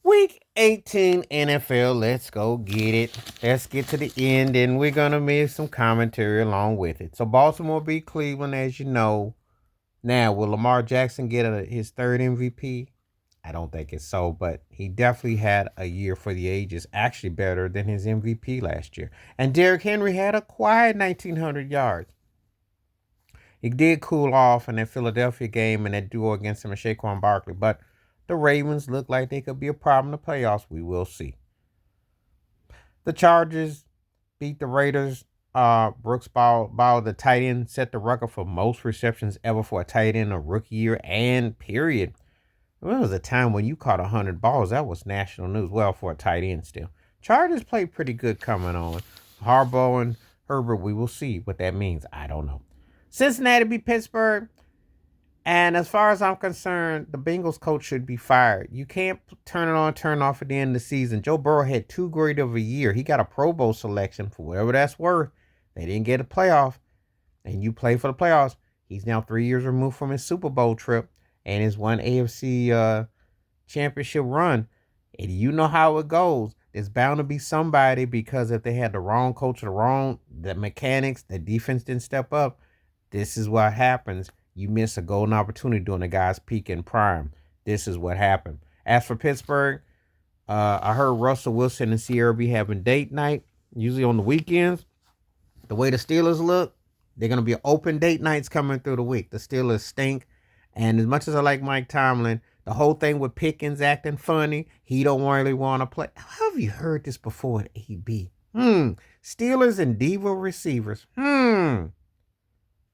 Week 18 NFL. Let's go get it. Let's get to the end, and we're going to make some commentary along with it. So, Baltimore beat Cleveland, as you know. Now, will Lamar Jackson get his third MVP? I don't think it's so, but he definitely had a year for the ages, actually better than his MVP last year. And Derrick Henry had a quiet 1,900 yards. He did cool off in that Philadelphia game and that duo against him and Saquon Barkley, but the Ravens look like they could be a problem in the playoffs. We will see. The Chargers beat the Raiders. Brooks Ball, the tight end, set the record for most receptions ever for a tight end a rookie year and period. There was a time when you caught 100 balls. That was national news. Well, for a tight end still. Chargers played pretty good coming on. Harbaugh and Herbert, we will see what that means. I don't know. Cincinnati beat Pittsburgh. And as far as I'm concerned, the Bengals coach should be fired. You can't turn it on, turn it off at the end of the season. Joe Burrow had too great of a year. He got a Pro Bowl selection for whatever that's worth. They didn't get a playoff. And you play for the playoffs. He's now 3 years removed from his Super Bowl trip and his one AFC championship run. And you know how it goes. There's bound to be somebody because if they had the wrong coach, the mechanics, the defense didn't step up. This is what happens. You miss a golden opportunity during the guy's peak and prime. This is what happened. As for Pittsburgh, I heard Russell Wilson and Sierra be having date night, usually on the weekends. The way the Steelers look, they're going to be open date nights coming through the week. The Steelers stink. And as much as I like Mike Tomlin, the whole thing with Pickens acting funny, he don't really want to play. How have you heard this before at AB? Steelers and diva receivers.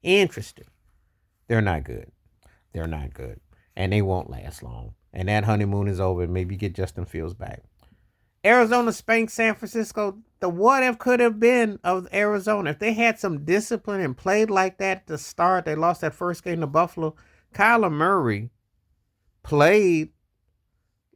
Interesting. They're not good. They're not good. And they won't last long. And that honeymoon is over. Maybe get Justin Fields back. Arizona spanked San Francisco. The what if could have been of Arizona. If they had some discipline and played like that to start, they lost that first game to Buffalo. Kyler Murray played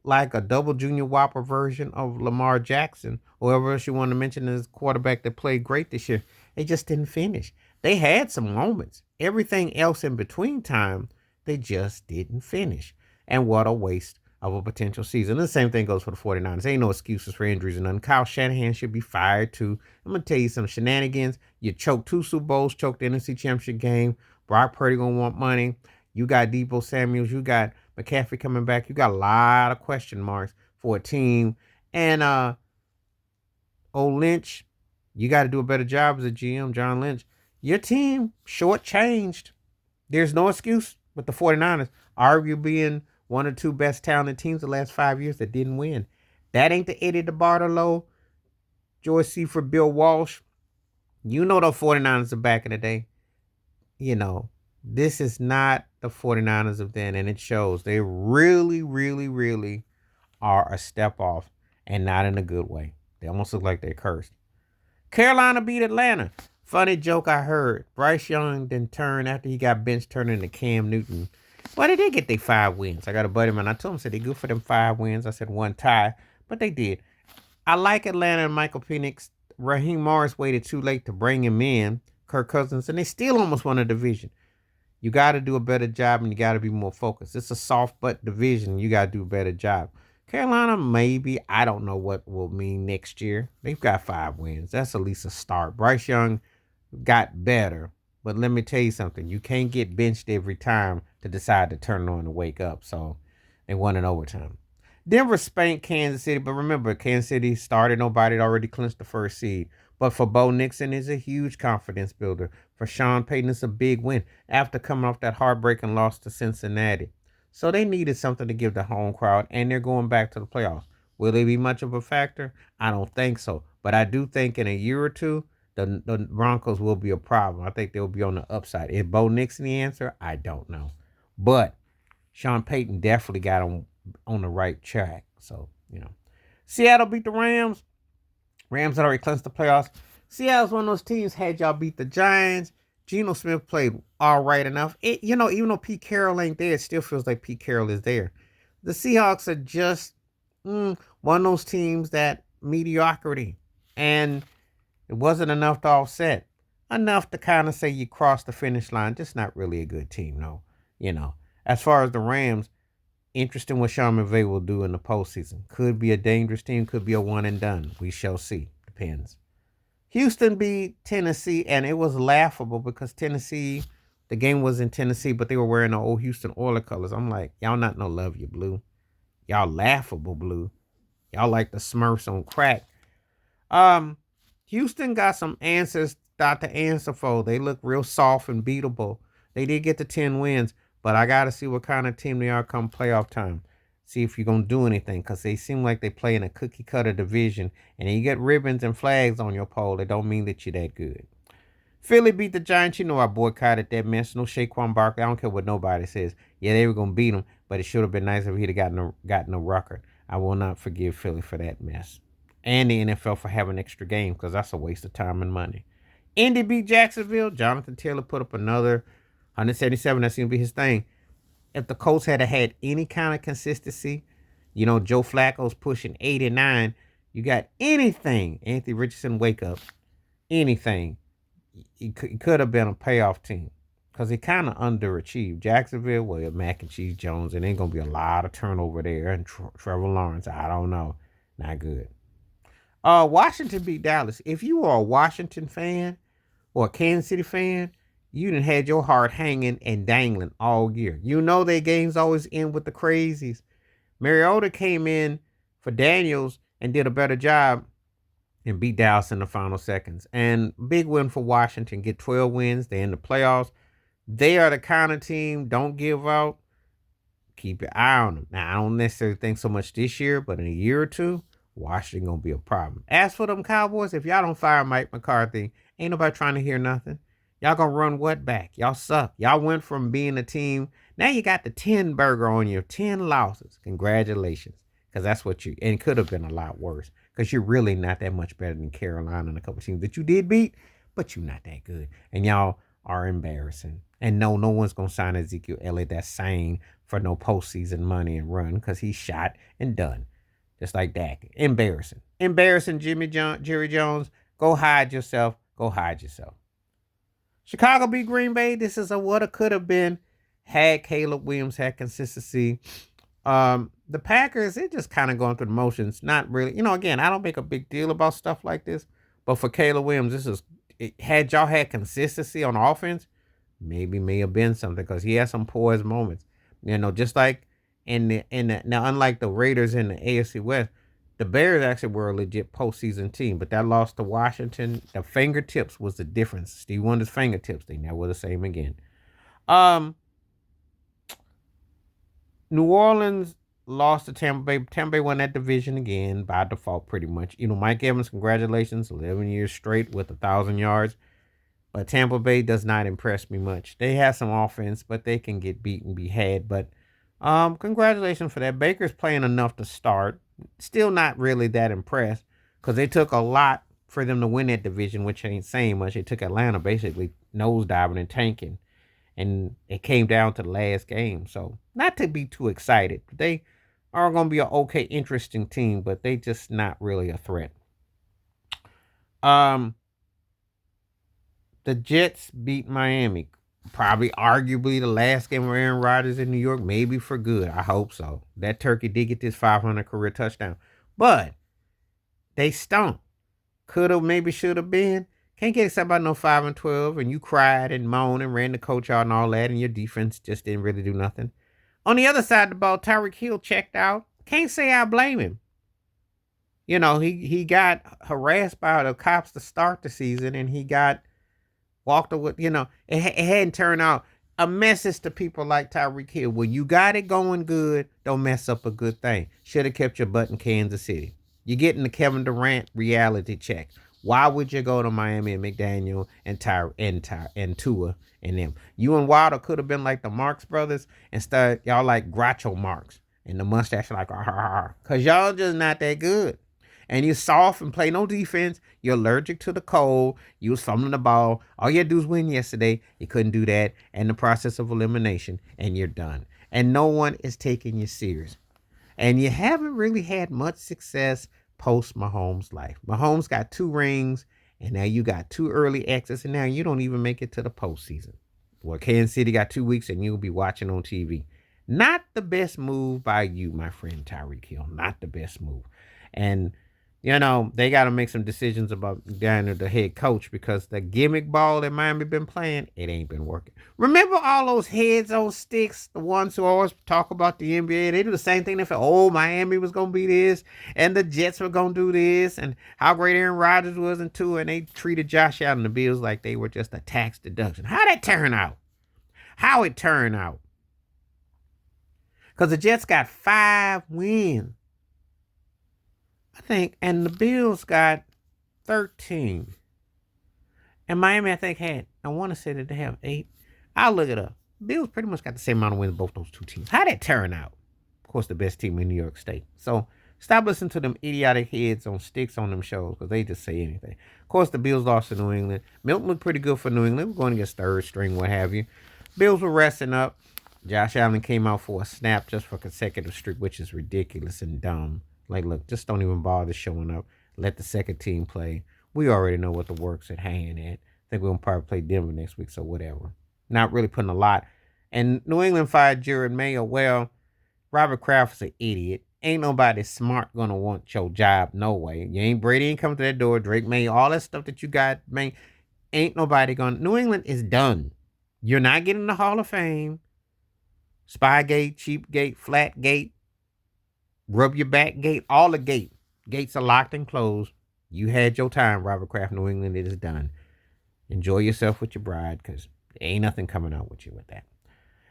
like a double junior whopper version of Lamar Jackson, or whoever else you want to mention as quarterback that played great this year. They just didn't finish. They had some moments. Everything else in between time, they just didn't finish. And what a waste of a potential season. And the same thing goes for the 49ers. Ain't no excuses for injuries and nothing. Kyle Shanahan should be fired too. I'm going to tell you some shenanigans. You choked 2 Super Bowls, choked the NFC Championship game. Brock Purdy going to want money. You got Deebo Samuels. You got McCaffrey coming back. You got a lot of question marks for a team. And old Lynch, you got to do a better job as a GM, John Lynch. Your team shortchanged. There's no excuse with the 49ers, arguably being one or two best talented teams the last 5 years that didn't win. That ain't the Eddie DeBartolo, George Seifert, Bill Walsh. You know the 49ers are back in the day. You know, this is not the 49ers of then, and it shows. They really, really, really are a step off, and not in a good way. They almost look like they're cursed. Carolina beat Atlanta. Funny joke I heard. Bryce Young then turned after he got benched, turned into Cam Newton. Well, they did get their 5 wins. I got a buddy man. I told him, said they good for them 5 wins. I said 1 tie, but they did. I like Atlanta and Michael Penix. Raheem Morris waited too late to bring him in. Kirk Cousins, and they still almost won a division. You got to do a better job, and you got to be more focused. It's a soft butt division. You got to do a better job. Carolina, maybe. I don't know what will mean next year. They've got 5 wins. That's at least a start. Bryce Young got better. But let me tell you something. You can't get benched every time to decide to turn on and wake up. So they won in overtime. Denver spanked Kansas City. But remember, Kansas City started. Nobody had already clinched the first seed. But for Bo Nixon, is a huge confidence builder. For Sean Payton, it's a big win after coming off that heartbreaking loss to Cincinnati. So they needed something to give the home crowd, and they're going back to the playoffs. Will they be much of a factor? I don't think so. But I do think in a year or two, the Broncos will be a problem. I think they'll be on the upside. Is Bo Nixon the answer? I don't know. But Sean Payton definitely got on the right track. So, you know. Seattle beat the Rams. Rams had already clinched the playoffs. Seattle's one of those teams had y'all beat the Giants. Geno Smith played all right enough. Even though Pete Carroll ain't there, it still feels like Pete Carroll is there. The Seahawks are just one of those teams that mediocrity. And it wasn't enough to offset. Enough to kind of say you crossed the finish line. Just not really a good team, no. As far as the Rams, Interesting what Sean McVay will do in the postseason. Could be a dangerous team, could be a one and done. We shall see. Depends. Houston beat Tennessee, and it was laughable because Tennessee, the game was in Tennessee, but they were wearing the old Houston Oilers colors. I'm like, y'all not no love you blue. Y'all laughable blue. Y'all like the Smurfs on crack. Houston got some answers not to answer for. They look real soft and beatable. They did get the 10 wins, but I got to see what kind of team they are come playoff time. See if you're going to do anything, because they seem like they play in a cookie cutter division, and you get ribbons and flags on your pole. It don't mean that you're that good. Philly beat the Giants. You know I boycotted that mess. No Saquon Barkley. I don't care what nobody says. Yeah, they were going to beat them, but it should have been nice if he'd have gotten a record. I will not forgive Philly for that mess. And the NFL for having extra games, because that's a waste of time and money. Indy beat Jacksonville. Jonathan Taylor put up another 177. That seemed to be his thing. If the Colts had had any kind of consistency, you know, Joe Flacco's pushing 89. You got anything. Anthony Richardson, wake up. Anything. He could have been a payoff team, because he kind of underachieved. Jacksonville, well, Mac and Cheese Jones, and ain't going to be a lot of turnover there. And Trevor Lawrence, I don't know. Not good. Washington beat Dallas. If you are a Washington fan or a Kansas City fan, you done had your heart hanging and dangling all year. You know their games always end with the crazies. Mariota came in for Daniels and did a better job and beat Dallas in the final seconds. And big win for Washington. Get 12 wins. They're in the playoffs. They are the kind of team, don't give out. Keep your eye on them. Now, I don't necessarily think so much this year, but in a year or two, Washington going to be a problem. As for them Cowboys, if y'all don't fire Mike McCarthy, ain't nobody trying to hear nothing. Y'all going to run what back? Y'all suck. Y'all went from being a team. Now you got the 10 burger on your 10 losses. Congratulations. Because that's what you, and it could have been a lot worse. Because you're really not that much better than Carolina and a couple teams that you did beat, but you're not that good. And y'all are embarrassing. And no one's going to sign Ezekiel Elliott that's sane for no postseason money and run, because he's shot and done. Just like Dak. Embarrassing. Embarrassing, Jerry Jones. Go hide yourself. Go hide yourself. Chicago beat Green Bay. This is a woulda, coulda been. Had Caleb Williams had consistency. The Packers, they're just kind of going through the motions. Not really. You know, again, I don't make a big deal about stuff like this. But for Caleb Williams, had y'all had consistency on offense, maybe may have been something, because he had some poised moments. You know, just like now, unlike the Raiders in the AFC West, the Bears actually were a legit postseason team, but that loss to Washington, the fingertips was the difference. Steve Wonder's fingertips, they never were the same again. New Orleans lost to Tampa Bay. Tampa Bay won that division again by default, pretty much. You know, Mike Evans, congratulations, 11 years straight with 1,000 yards. But Tampa Bay does not impress me much. They have some offense, but they can get beat and be had. But congratulations for that. Baker's playing enough to start. Still not really that impressed, because they took a lot for them to win that division, which ain't saying much. They took Atlanta basically nosediving and tanking, and it came down to the last game. So not to be too excited. They are going to be an okay, interesting team, but they just not really a threat. The Jets beat Miami. Probably arguably the last game of Aaron Rodgers in New York, maybe for good. I hope so. That turkey did get this 500 career touchdown. But they stunk. Could have, maybe should have been. Can't get excited about no 5-12, and you cried and moaned and ran the coach out and all that, and your defense just didn't really do nothing. On the other side of the ball, Tyreek Hill checked out. Can't say I blame him. You know, he got harassed by the cops to start the season, and he got walked away. You know, it hadn't turned out. A message to people like Tyreek Hill: when you got it going good, don't mess up a good thing. Should have kept your butt in Kansas City. You're getting the Kevin Durant reality check. Why would you go to Miami and McDaniel and Tua and them? You and Wilder could have been like the Marx brothers, instead y'all like Groucho Marx and the mustache like because y'all just not that good. And you're soft and play no defense. You're allergic to the cold. You was fumbling the ball. All you had to do was win yesterday. You couldn't do that. And the process of elimination, and you're done. And no one is taking you serious. And you haven't really had much success post Mahomes' life. Mahomes got 2 rings, and now you got 2 early exits, and now you don't even make it to the postseason. Well, Kansas City got 2 weeks, and you'll be watching on TV. Not the best move by you, my friend Tyreek Hill. Not the best move. And they got to make some decisions about Daniel, the head coach, because the gimmick ball that Miami been playing, it ain't been working. Remember all those heads on sticks, the ones who always talk about the NBA? They do the same thing. They feel, Miami was gonna be this, and the Jets were gonna do this, and how great Aaron Rodgers was in two, and they treated Josh Allen and the Bills like they were just a tax deduction. How that turn out? How it turned out? Because the Jets got 5 wins, I think, and the Bills got 13. And Miami, I think, I want to say that they have 8. I'll look it up. Bills pretty much got the same amount of wins as both those two teams. How'd that turn out? Of course, the best team in New York State. So stop listening to them idiotic heads on sticks on them shows because they just say anything. Of course, the Bills lost to New England. Milton looked pretty good for New England. We're going against third string, what have you. Bills were resting up. Josh Allen came out for a snap just for consecutive streak, which is ridiculous and dumb. Like, look, just don't even bother showing up. Let the second team play. We already know what the work's at hand at. I think we're going to probably play Denver next week, so whatever. Not really putting a lot. And New England fired Jared Mayo. Well, Robert Kraft is an idiot. Ain't nobody smart going to want your job, no way. Brady ain't coming to that door. Drake May, all that stuff that you got, man. Ain't nobody going. New England is done. You're not getting the Hall of Fame. Spygate, Cheapgate, Flatgate, Rub Your Back Gate, all the gates are locked and closed. You had your time, Robert Kraft. New England, it is done. Enjoy yourself with your bride because there ain't nothing coming out with you with that.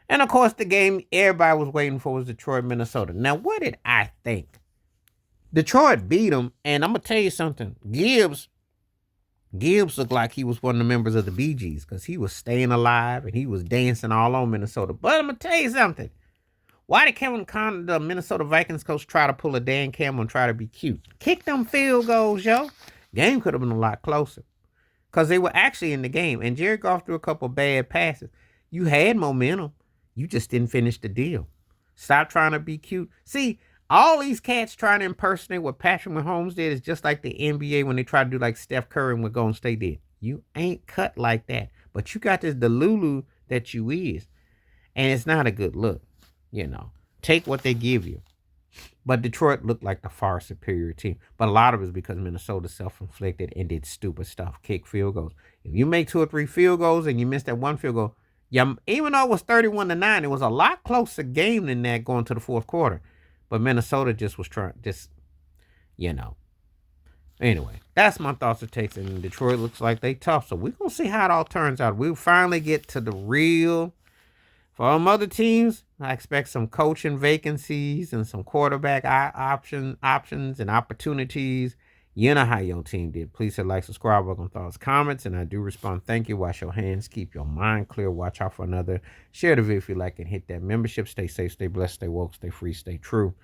And of course, the game everybody was waiting for was Detroit, Minnesota. Now, what did I think? Detroit beat them, and I'm going to tell you something. Gibbs looked like he was one of the members of the Bee Gees because he was staying alive and he was dancing all on Minnesota. But I'm going to tell you something. Why did Kevin Conner, the Minnesota Vikings coach, try to pull a Dan Campbell and try to be cute? Kick them field goals, yo. Game could have been a lot closer because they were actually in the game. And Jared Goff threw a couple bad passes. You had momentum. You just didn't finish the deal. Stop trying to be cute. See, all these cats trying to impersonate what Patrick Mahomes did is just like the NBA when they try to do like Steph Curry and what Golden State did. You ain't cut like that. But you got this Delulu that you is. And it's not a good look. Take what they give you. But Detroit looked like the far superior team. But a lot of it is because Minnesota self-inflicted and did stupid stuff. Kick field goals. If you make 2 or 3 field goals and you miss that one field goal, even though it was 31-9, it was a lot closer game than that going to the fourth quarter. But Minnesota just was trying, Anyway, that's my thoughts and takes. And Detroit looks like they tough. So we're going to see how it all turns out. We'll finally get to the real. For other teams, I expect some coaching vacancies and some quarterback options and opportunities. You know how your team did. Please hit like, subscribe, welcome thoughts, comments, and I do respond. Thank you. Wash your hands. Keep your mind clear. Watch out for another. Share the video if you like and hit that membership. Stay safe, stay blessed, stay woke, stay free, stay true.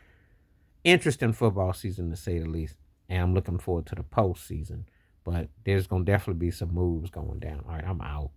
Interesting football season to say the least. And I'm looking forward to the postseason. But there's going to definitely be some moves going down. All right, I'm out.